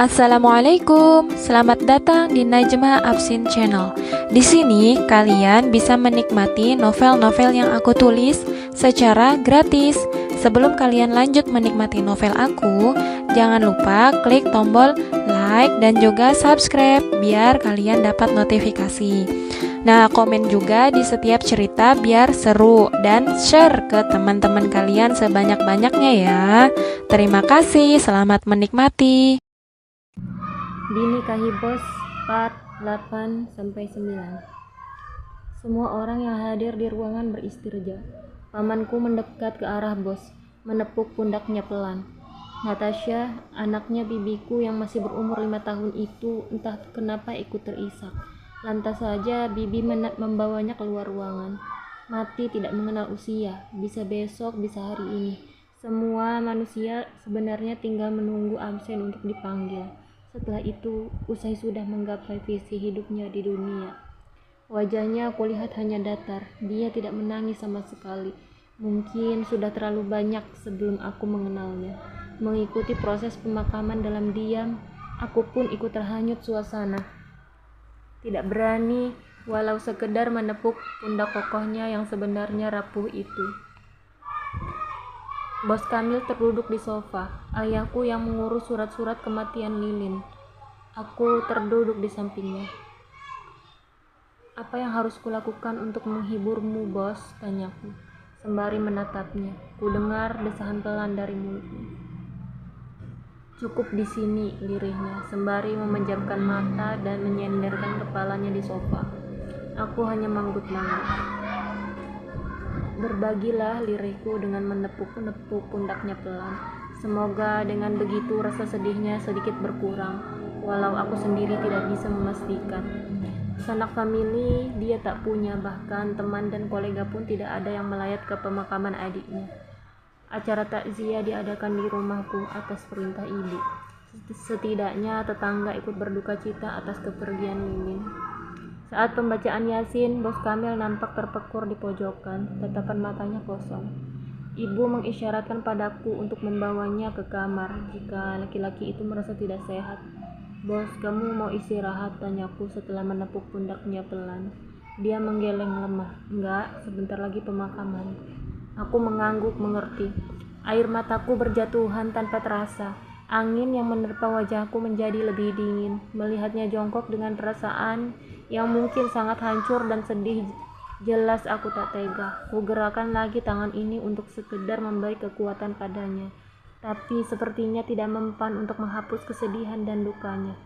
Assalamualaikum, selamat datang di Najma Absin Channel. Di sini kalian bisa menikmati novel-novel yang aku tulis secara gratis. Sebelum kalian lanjut menikmati novel aku, jangan lupa klik tombol like dan juga subscribe biar kalian dapat notifikasi. Nah, komen juga di setiap cerita biar seru dan share ke teman-teman kalian sebanyak-banyaknya ya. Terima kasih, selamat menikmati. Dinikahi Bos part 8-9. Semua orang yang hadir di ruangan beristirja. Pamanku mendekat ke arah Bos, menepuk pundaknya pelan. Natasha, anaknya bibiku yang masih berumur 5 tahun itu entah kenapa ikut terisak. Lantas saja bibi membawanya keluar ruangan. Mati tidak mengenal usia, bisa besok, bisa hari ini. Semua manusia sebenarnya tinggal menunggu absen untuk dipanggil. Setelah itu, usai sudah menggapai visi hidupnya di dunia. Wajahnya aku lihat hanya datar, dia tidak menangis sama sekali. Mungkin sudah terlalu banyak sebelum aku mengenalnya. Mengikuti proses pemakaman dalam diam, aku pun ikut terhanyut suasana. Tidak berani, walau sekedar menepuk pundak kokohnya yang sebenarnya rapuh itu. Bos Kamil terduduk di sofa, ayahku yang mengurus surat-surat kematian Lilin. Aku terduduk di sampingnya. Apa yang harus kulakukan untuk menghiburmu, Bos? Tanyaku, sembari menatapnya. Ku dengar desahan pelan dari mulutnya. Cukup di sini, lirihnya, sembari memejamkan mata dan menyenderkan kepalanya di sofa. Aku hanya manggut-manggut. Berbagilah, lirihku dengan menepuk-nepuk pundaknya pelan. Semoga dengan begitu rasa sedihnya sedikit berkurang, walau aku sendiri tidak bisa memastikan. Sanak famili dia tak punya, bahkan teman dan kolega pun tidak ada yang melayat ke pemakaman adiknya. Acara takziah diadakan di rumahku atas perintah ibu. Setidaknya tetangga ikut berduka cita atas kepergian Lilin. Saat pembacaan Yasin, Bos Kamil nampak terpekur di pojokan, tatapan matanya kosong. Ibu mengisyaratkan padaku untuk membawanya ke kamar jika laki-laki itu merasa tidak sehat. Bos, kamu mau istirahat? Tanyaku setelah menepuk pundaknya pelan. Dia menggeleng lemah. Enggak, sebentar lagi pemakaman. Aku mengangguk mengerti. Air mataku berjatuhan tanpa terasa. Angin yang menerpa wajahku menjadi lebih dingin. Melihatnya jongkok dengan perasaan yang mungkin sangat hancur dan sedih, jelas aku tak tega. Ku gerakan lagi tangan ini untuk sekedar memberi kekuatan padanya, tapi sepertinya tidak mempan untuk menghapus kesedihan dan dukanya.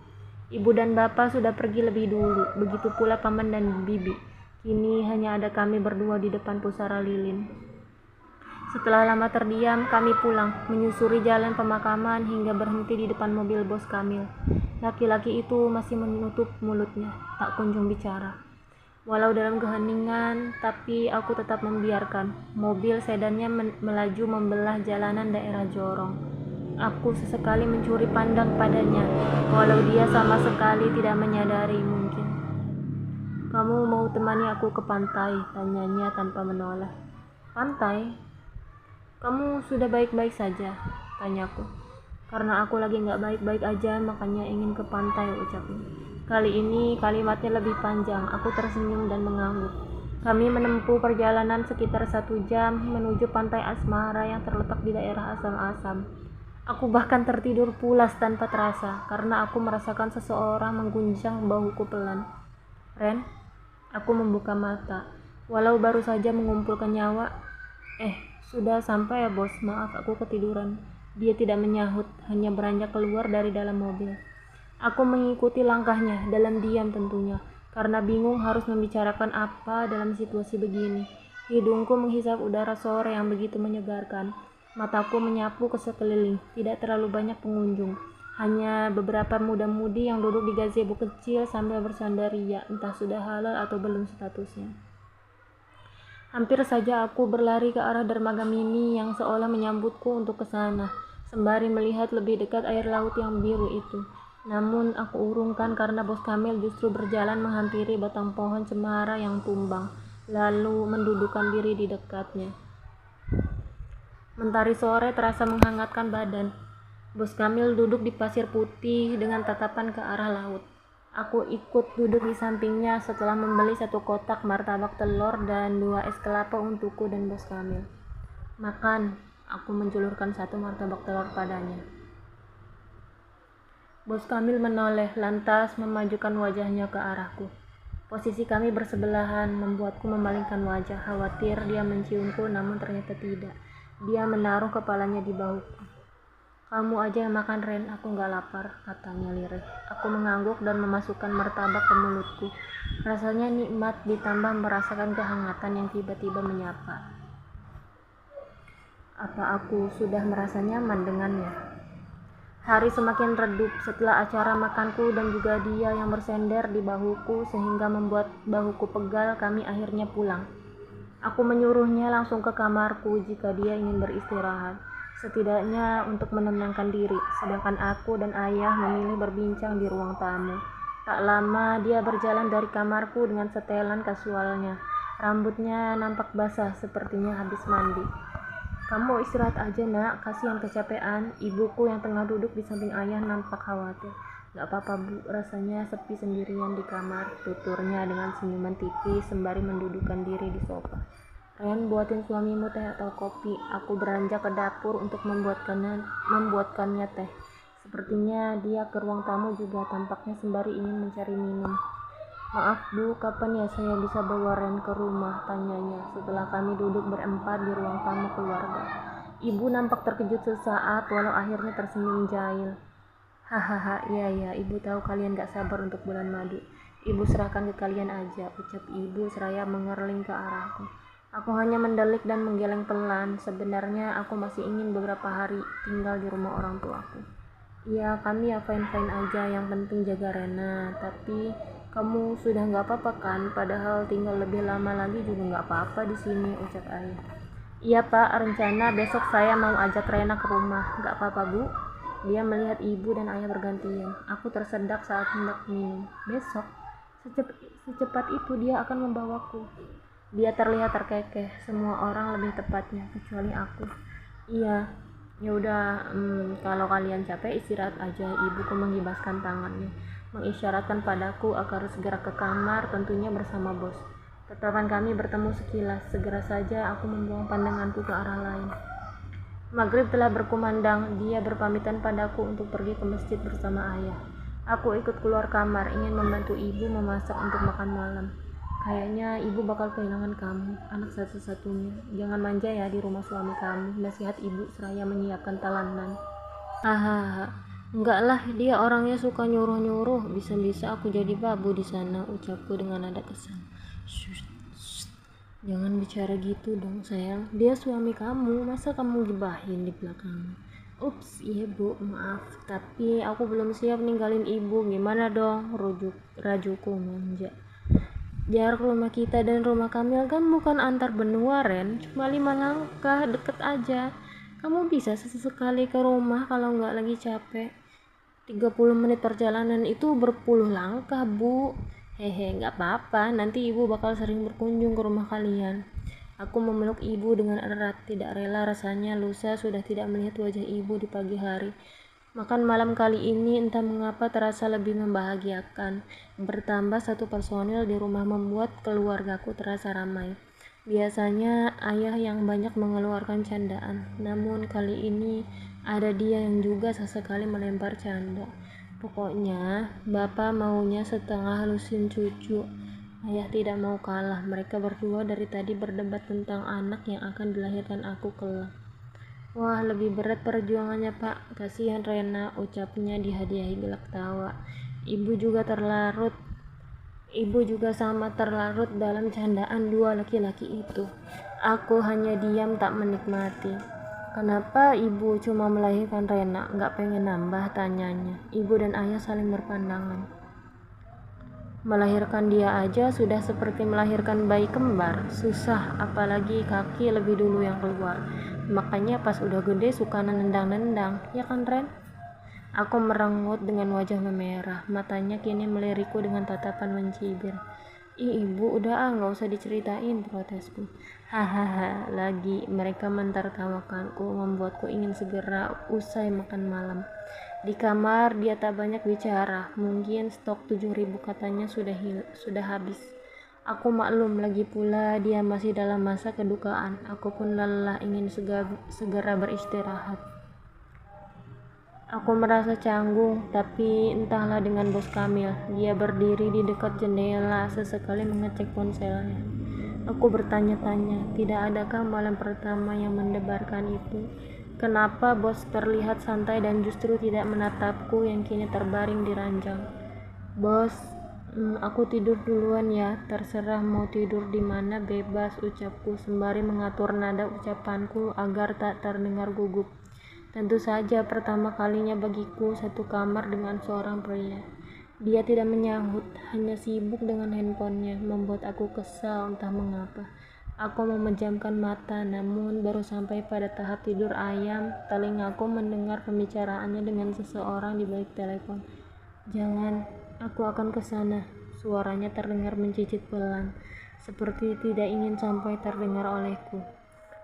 Ibu dan bapak sudah pergi lebih dulu, begitu pula paman dan bibi. Kini hanya ada kami berdua di depan pusara Lilin. Setelah lama terdiam, kami pulang, menyusuri jalan pemakaman hingga berhenti di depan mobil Bos Kamil. Laki-laki itu masih menutup mulutnya, tak kunjung bicara. Walau dalam keheningan, tapi aku tetap membiarkan. Mobil sedannya melaju membelah jalanan daerah Jorong. Aku sesekali mencuri pandang padanya, walau dia sama sekali tidak menyadari mungkin. Kamu mau temani aku ke pantai? Tanyanya tanpa menoleh. Pantai? Kamu sudah baik-baik saja? Tanyaku. Karena aku lagi gak baik-baik aja, makanya ingin ke pantai, ucapnya. Kali ini kalimatnya lebih panjang. Aku tersenyum dan mengangguk. Kami menempuh perjalanan sekitar 1 jam menuju pantai Asmara yang terletak di daerah Asam-Asam. Aku bahkan tertidur pulas tanpa terasa, karena aku merasakan seseorang mengguncang bahuku pelan. Ren? Aku membuka mata. Walau baru saja mengumpulkan nyawa. Sudah sampai ya, Bos. Maaf, aku ketiduran. Dia tidak menyahut, hanya beranjak keluar dari dalam mobil. Aku mengikuti langkahnya, dalam diam tentunya, karena bingung harus membicarakan apa dalam situasi begini. Hidungku menghisap udara sore yang begitu menyegarkan. Mataku menyapu ke sekeliling, tidak terlalu banyak pengunjung. Hanya beberapa muda-mudi yang duduk di gazebo kecil sambil bersandaria, entah sudah halal atau belum statusnya. Hampir saja aku berlari ke arah dermaga mini yang seolah menyambutku untuk ke sana, sembari melihat lebih dekat air laut yang biru itu. Namun aku urungkan karena Bos Kamil justru berjalan menghampiri batang pohon cemara yang tumbang, lalu mendudukkan diri di dekatnya. Mentari sore terasa menghangatkan badan. Bos Kamil duduk di pasir putih dengan tatapan ke arah laut. Aku ikut duduk di sampingnya setelah membeli 1 kotak martabak telur dan 2 es kelapa untukku dan Bos Kamil. Makan, aku menjulurkan 1 martabak telur padanya. Bos Kamil menoleh lantas memajukan wajahnya ke arahku. Posisi kami bersebelahan membuatku memalingkan wajah, khawatir dia menciumku, namun ternyata tidak. Dia menaruh kepalanya di bahuku. Kamu aja yang makan, Ren, aku nggak lapar, katanya lirih. Aku mengangguk dan memasukkan martabak ke mulutku. Rasanya nikmat ditambah merasakan kehangatan yang tiba-tiba menyapa. Apa aku sudah merasa nyaman dengannya? Hari semakin redup setelah acara makanku dan juga dia yang bersender di bahuku sehingga membuat bahuku pegal. Kami akhirnya pulang. Aku menyuruhnya langsung ke kamarku jika dia ingin beristirahat, setidaknya untuk menenangkan diri, sedangkan aku dan ayah memilih berbincang di ruang tamu. Tak lama dia berjalan dari kamarku dengan setelan kasualnya. Rambutnya nampak basah, sepertinya habis mandi. Kamu istirahat aja, Nak, kasihan kecapean. Ibuku yang tengah duduk di samping ayah nampak khawatir. Gak apa-apa, Bu, rasanya sepi sendirian di kamar, tuturnya dengan senyuman tipis sembari mendudukkan diri di sofa. Ren, buatin suamimu teh atau kopi. Aku beranjak ke dapur untuk membuatkannya teh. Sepertinya dia ke ruang tamu juga, tampaknya sembari ingin mencari minum. Maaf, Bu, kapan ya saya bisa bawa Ren ke rumah? Tanyanya setelah kami duduk berempat di ruang tamu keluarga. Ibu nampak terkejut sesaat walau akhirnya tersenyum jahil. Hahaha, iya, ibu tahu kalian gak sabar untuk bulan madu. Ibu serahkan ke kalian aja, ucap ibu seraya mengerling ke arahku. Aku hanya mendelik dan menggeleng pelan. Sebenarnya aku masih ingin beberapa hari tinggal di rumah orang tuaku. Iya, kami ya fine-fine aja, yang penting jaga Rena. Tapi kamu sudah gak apa-apa kan? Padahal tinggal lebih lama lagi juga gak apa-apa di sini, ucap ayah. Iya Pak, rencana besok saya mau ajak Rena ke rumah. Gak apa-apa Bu? Dia melihat ibu dan ayah bergantian. Aku tersedak saat hendak minum. Besok? Secepat itu dia akan membawaku. Dia terlihat terkekeh, semua orang lebih tepatnya, kecuali aku. Iya, yaudah, kalau kalian capek istirahat aja. Ibuku menggibaskan tangannya, mengisyaratkan padaku agar segera ke kamar, tentunya bersama bos. Tatapan kami bertemu sekilas, segera saja aku membuang pandanganku ke arah lain. Maghrib telah berkumandang, dia berpamitan padaku untuk pergi ke masjid bersama ayah. Aku ikut keluar kamar, ingin membantu ibu memasak untuk makan malam. Kayaknya ibu bakal kehilangan kamu, anak satu-satunya. Jangan manja ya di rumah suami kamu, nasihat ibu seraya menyiapkan talanan. Hahaha, enggak lah, dia orangnya suka nyuruh-nyuruh, bisa-bisa aku jadi babu di sana, ucapku dengan nada kesal. Jangan bicara gitu dong sayang, dia suami kamu, masa kamu gibahin di belakang? Ups, iya Bu, maaf, tapi aku belum siap ninggalin ibu, gimana dong? Rajuku manja. Jarak rumah kita dan rumah Kamil kan bukan antar benua, Ren, cuma 5 langkah, deket aja. Kamu bisa sesekali ke rumah kalau nggak lagi capek. 30 menit perjalanan itu berpuluh langkah, Bu. Hehe, nggak apa-apa, nanti ibu bakal sering berkunjung ke rumah kalian. Aku memeluk ibu dengan erat, tidak rela rasanya lusa sudah tidak melihat wajah ibu di pagi hari. Makan malam kali ini entah mengapa terasa lebih membahagiakan. Bertambah 1 personil di rumah membuat keluargaku terasa ramai. Biasanya ayah yang banyak mengeluarkan candaan, namun kali ini ada dia yang juga sesekali melempar canda. Pokoknya, bapak maunya setengah halusin cucu. Ayah tidak mau kalah. Mereka berdua dari tadi berdebat tentang anak yang akan dilahirkan aku kelak. Wah, lebih berat perjuangannya, Pak. Kasihan Rena, ucapnya dihadiahi gelak tawa. Ibu juga sama terlarut dalam candaan dua laki-laki itu. Aku hanya diam tak menikmati. Kenapa ibu cuma melahirkan Rena, gak pengen nambah, tanyanya. Ibu dan ayah saling berpandangan. Melahirkan dia aja sudah seperti melahirkan bayi kembar, susah, apalagi kaki lebih dulu yang keluar. Makanya pas udah gede suka nendang-nendang, ya kan Ren? Aku merengut dengan wajah memerah, matanya kini melirikku dengan tatapan mencibir. Ih ibu, udah nggak usah diceritain, protesku. Hahaha, lagi mereka mentertawakanku, membuatku ingin segera usai makan malam. Di kamar dia tak banyak bicara, mungkin stok 7.000 katanya sudah habis. Aku maklum, lagi pula dia masih dalam masa kedukaan. Aku pun lelah, ingin segera beristirahat. Aku merasa canggung, tapi entahlah dengan bos Kamil. Dia berdiri di dekat jendela, sesekali mengecek ponselnya. Aku bertanya-tanya, tidak adakah malam pertama yang mendebarkan itu? Kenapa bos terlihat santai dan justru tidak menatapku yang kini terbaring di ranjang? Bos, aku tidur duluan ya. Terserah mau tidur di mana, bebas, ucapku sembari mengatur nada ucapanku agar tak terdengar gugup. Tentu saja pertama kalinya bagiku satu kamar dengan seorang pria. Dia tidak menyahut, hanya sibuk dengan handphonenya, membuat aku kesal entah mengapa. Aku memejamkan mata, namun baru sampai pada tahap tidur ayam, telingaku mendengar pembicaraannya dengan seseorang di balik telepon. Jangan, aku akan ke sana. Suaranya terdengar mencicit pelan, seperti tidak ingin sampai terdengar olehku.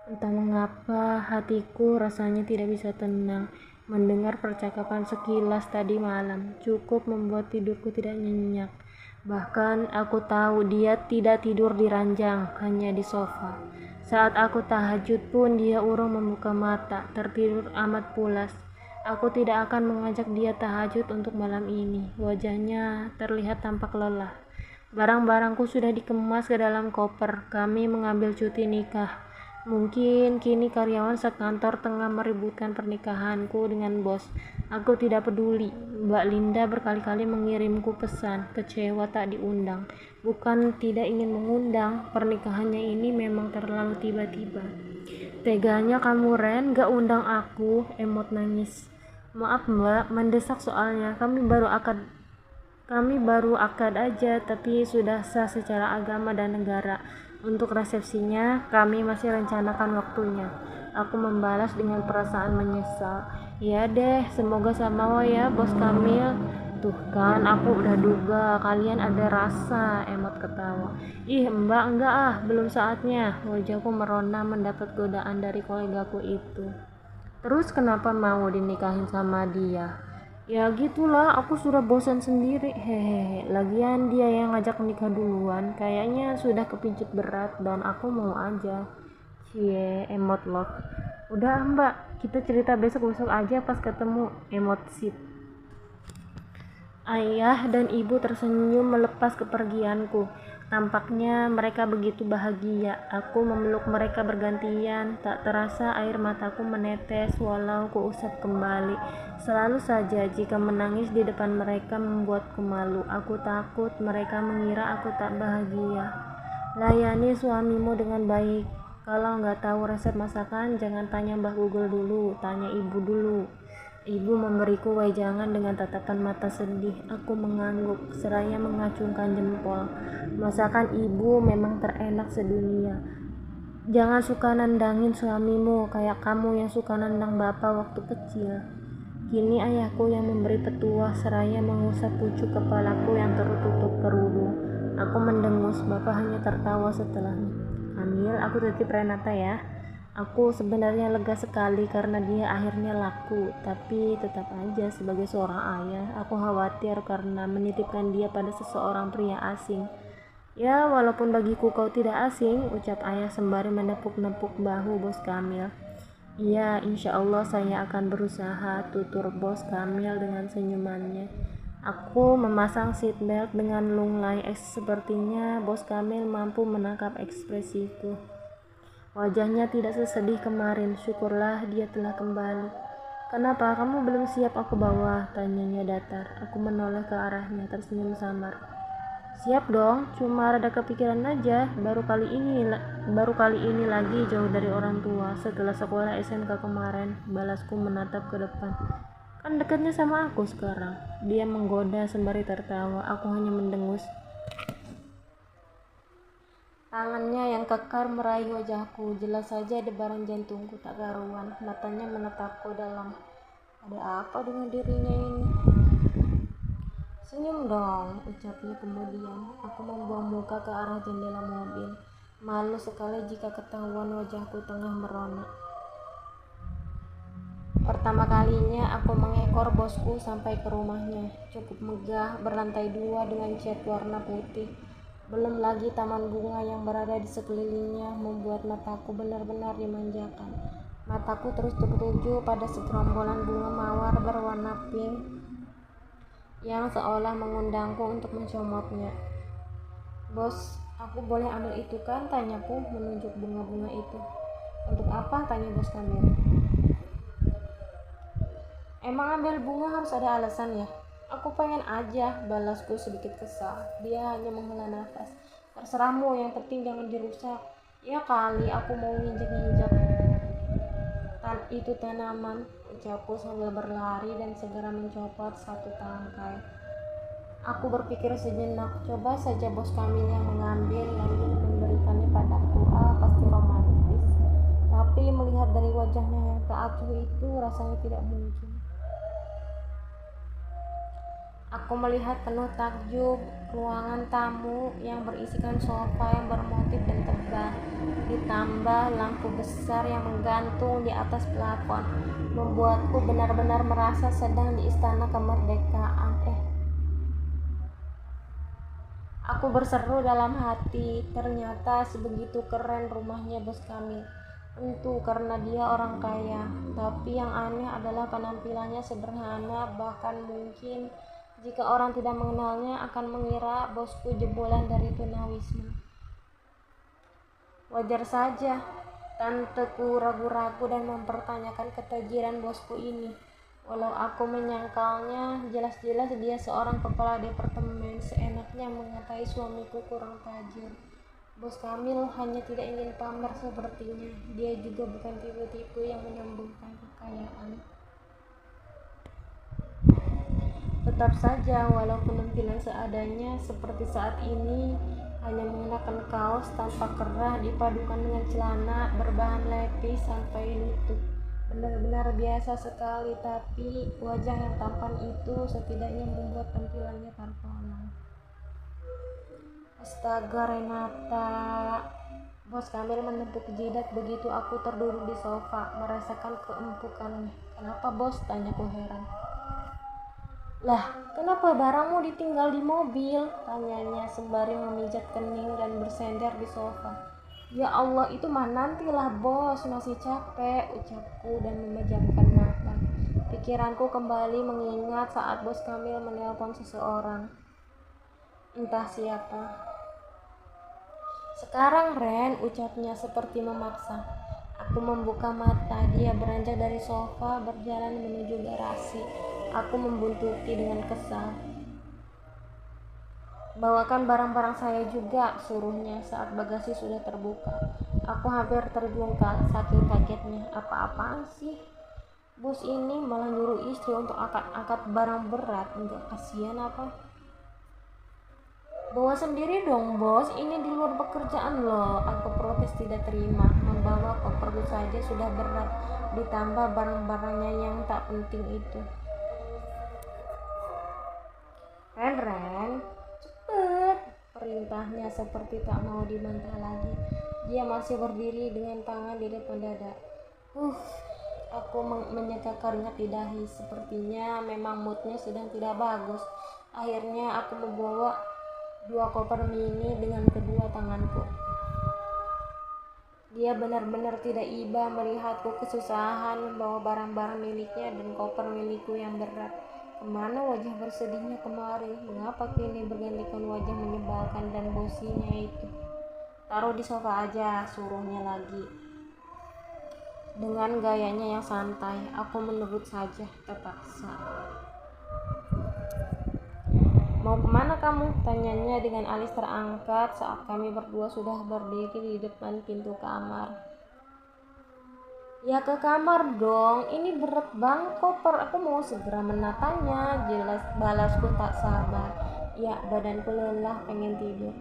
Entah mengapa hatiku rasanya tidak bisa tenang. Mendengar percakapan sekilas tadi malam cukup membuat tidurku tidak nyenyak. Bahkan aku tahu dia tidak tidur di ranjang, hanya di sofa. Saat aku tahajud pun dia urung membuka mata, tertidur amat pulas. Aku tidak akan mengajak dia tahajud untuk malam ini. Wajahnya terlihat tampak lelah. Barang-barangku sudah dikemas ke dalam koper. Kami mengambil cuti nikah. Mungkin kini karyawan sekantor tengah meributkan pernikahanku dengan bos. Aku tidak peduli. Mbak Linda berkali-kali mengirimku pesan, kecewa tak diundang. Bukan tidak ingin mengundang, pernikahannya ini memang terlalu tiba-tiba. Teganya kamu Ren, gak undang aku, emot nangis. Maaf mbak, mendesak soalnya, kami baru akad aja, tapi sudah sah secara agama dan negara. Untuk resepsinya, kami masih rencanakan waktunya. Aku membalas dengan perasaan menyesal. Ya deh, semoga sama ya, bos Kamil. Tuh kan, aku udah duga kalian ada rasa, emot ketawa. Ih, mbak, enggak ah, belum saatnya. Wajahku merona mendapat godaan dari kolegaku itu. Terus kenapa mau dinikahin sama dia? Ya gitulah, aku sudah bosan sendiri. Hehehe, lagian dia yang ngajak nikah duluan. Kayaknya sudah kepincut berat dan aku mau aja. Cie, emot love. Udah mbak, kita cerita besok-besok aja pas ketemu, emot sip. Ayah dan ibu tersenyum melepas kepergianku. Tampaknya mereka begitu bahagia. Aku memeluk mereka bergantian. Tak terasa air mataku menetes walau kuusap kembali. Selalu saja jika menangis di depan mereka membuatku malu. Aku takut mereka mengira aku tak bahagia. Layani suamimu dengan baik. Kalau nggak tahu resep masakan, jangan tanya Mbah Google dulu, tanya ibu dulu. Ibu memberiku wejangan dengan tatapan mata sedih. Aku mengangguk, seraya mengacungkan jempol. Masakan ibu memang terenak sedunia. Jangan suka nandangin suamimu kayak kamu yang suka nandang bapak waktu kecil. Kini ayahku yang memberi petuah seraya mengusap pucuk kepalaku yang tertutup kerudung. Aku mendengus, bapak hanya tertawa setelahnya. Kamil, aku titip Renata ya. Aku sebenarnya lega sekali karena dia akhirnya laku, tapi tetap aja sebagai seorang ayah, aku khawatir karena menitipkan dia pada seseorang pria asing. Ya, walaupun bagiku kau tidak asing, ucap ayah sembari menepuk-nepuk bahu bos Kamil. Iya, insya Allah saya akan berusaha, tutur bos Kamil dengan senyumannya. Aku memasang seatbelt dengan lunglai, sepertinya bos Kamil mampu menangkap ekspresiku. Wajahnya tidak sesedih kemarin, syukurlah dia telah kembali. Kenapa kamu belum siap aku bawa? Tanyanya datar. Aku menoleh ke arahnya, tersenyum samar. Siap dong, cuma rada kepikiran aja. Baru kali ini lagi jauh dari orang tua. Setelah sekolah SMK kemarin, balasku menatap ke depan. Kan dekatnya sama aku sekarang. Dia menggoda sembari tertawa. Aku hanya mendengus. Tangannya yang kekar meraih wajahku, jelas saja debaran jantungku tak karuan. Matanya menatapku dalam. Ada apa dengan dirinya ini? Senyum dong, ucapnya kemudian. Aku membuang muka ke arah jendela mobil. Malu sekali jika ketahuan wajahku tengah merona. Pertama kalinya aku mengekor bosku sampai ke rumahnya. Cukup megah, berlantai 2 dengan cat warna putih. Belum lagi taman bunga yang berada di sekelilingnya membuat mataku benar-benar dimanjakan. Mataku terus tertuju pada segerombolan bunga mawar berwarna pink yang seolah mengundangku untuk mencomotnya. "Bos, aku boleh ambil itu kan?" tanyaku menunjuk bunga-bunga itu. "Untuk apa?" tanya bos kami. "Emang ambil bunga harus ada alasan ya?" "Aku pengen aja," balasku sedikit kesal. Dia hanya menghela nafas. "Terserahmu, yang penting jangan dirusak." "Ya kali, aku mau nginjek-nginjek itu tanaman," ucapku sambil berlari dan segera mencopot satu tangkai. Aku berpikir sejenak, coba saja bos kami yang mengambil lalu memberikannya padaku. Pasti romantis. Tapi melihat dari wajahnya yang tak acuh itu, rasanya tidak mungkin. Aku melihat penuh takjub ruangan tamu yang berisikan sofa yang bermotif dan tebal, ditambah lampu besar yang menggantung di atas plafon, membuatku benar-benar merasa sedang di istana kemerdekaan. Aku berseru dalam hati, ternyata sebegitu keren rumahnya bos kami. Tentu karena dia orang kaya, tapi yang aneh adalah penampilannya sederhana, bahkan mungkin jika orang tidak mengenalnya akan mengira bosku jebolan dari tunawisma. Wajar saja tanteku ragu-ragu dan mempertanyakan ketajiran bosku ini. Walau aku menyangkalnya, jelas-jelas dia seorang kepala departemen, seenaknya mengatai suamiku kurang tajir. Bos Kamil hanya tidak ingin pamer sepertinya. Dia juga bukan tipe-tipe yang menyembunyikan kekayaan. Tetap saja, walau penampilan seadanya seperti saat ini, hanya mengenakan kaos tanpa kerah dipadukan dengan celana berbahan lepis sampai lutut, benar-benar biasa sekali, tapi wajah yang tampan itu setidaknya membuat tampilannya tertolong. Astaga Renata, bos Kamil menepuk jidat begitu aku terduduk di sofa, merasakan keempukannya. "Kenapa bos?" tanyaku heran. "Lah, kenapa barangmu ditinggal di mobil?" tanyanya sembari memijat kening dan bersender di sofa. "Ya Allah, itu mah nantilah bos, masih capek," ucapku dan memejamkan mata. Pikiranku kembali mengingat saat bos Kamil menelpon seseorang. Entah siapa. "Sekarang Ren," ucapnya seperti memaksa. Aku membuka mata. Dia beranjak dari sofa berjalan menuju garasi. Aku membuntuti dengan kesal. "Bawakan barang-barang saya juga," suruhnya saat bagasi sudah terbuka. Aku hampir terjungkal saking kagetnya. Apa-apaan sih? Bos ini malah nyuruh istri untuk angkat-angkat barang berat. Enggak kasihan apa? "Bawa sendiri dong bos, ini di luar pekerjaan loh," aku protes tidak terima. Membawa koperku saja sudah berat, ditambah barang-barangnya yang tak penting itu. Ren, cepet," perintahnya seperti tak mau dibantah lagi. Dia masih berdiri dengan tangan di depan dada. Aku menyeka keringat di dahi. Sepertinya memang moodnya sedang tidak bagus. Akhirnya aku membawa 2 koper mini dengan kedua tanganku. Dia benar-benar tidak iba melihatku kesusahan membawa barang-barang miliknya dan koper milikku yang berat. Kemana wajah bersedihnya kemarin? Mengapa kini bergantikan wajah menyebalkan dan bosinya itu? "Taruh di sofa aja," suruhnya lagi. Dengan gayanya yang santai, aku menurut saja, terpaksa. "Mau kemana kamu?" tanyanya dengan alis terangkat saat kami berdua sudah berdiri di depan pintu kamar. "Ya ke kamar dong, ini berat banget koper, aku mau segera menatanya," jelas balasku tak sabar. "Ya, badanku lelah, pengen tidur."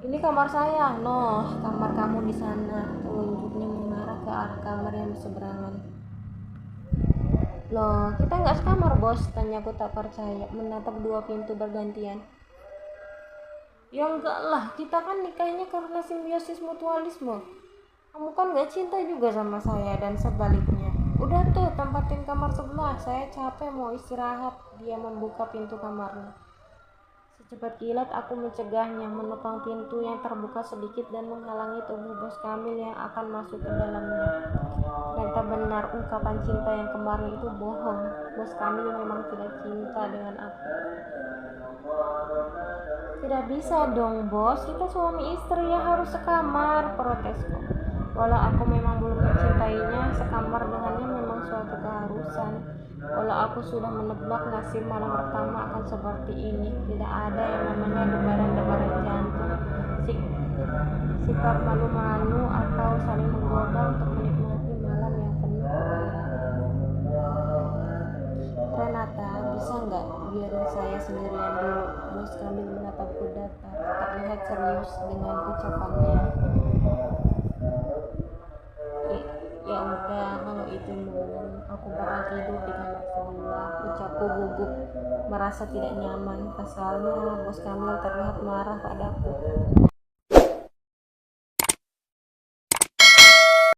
"Ini kamar saya." "Noh, kamar kamu di sana," telunjuknya mengarah ke arah kamar yang berseberangan. Loh, kita nggak sekamar bos, tanyaku tak percaya, menatap dua pintu bergantian. Ya enggak lah, kita kan nikahnya karena simbiosis mutualisme. Kamu kan gak cinta juga sama saya dan sebaliknya. Udah tuh, tempatin kamar sebelah, saya capek mau istirahat. Dia membuka pintu kamarnya. Secepat kilat aku mencegahnya, menopang pintu yang terbuka sedikit dan menghalangi tubuh bos Kamil yang akan masuk ke dalamnya. Ternyata benar ungkapan cinta yang kemarin itu bohong. Bos Kamil memang tidak cinta dengan aku. Tidak bisa dong bos, kita suami istri ya, harus sekamar, protesku. Walau aku memang belum mencintainya, sekamar dengannya memang suatu keharusan. Walau aku sudah menebak nasib malam pertama akan seperti ini, tidak ada yang namanya debaran-debaran jantung, sikap malu-malu atau saling menggoda untuk menikmati malam yang penuh kegembiraan. Renata, bisa nggak biarin saya sendirian dulu? Bos kami menatapku datar, terlihat serius dengan ucapannya. Ya udah, kalau itu mau, aku bakal tidur di kamar sebelah, ucapku gugup, merasa tidak nyaman. Pasalnya bos kami terlihat marah padaku.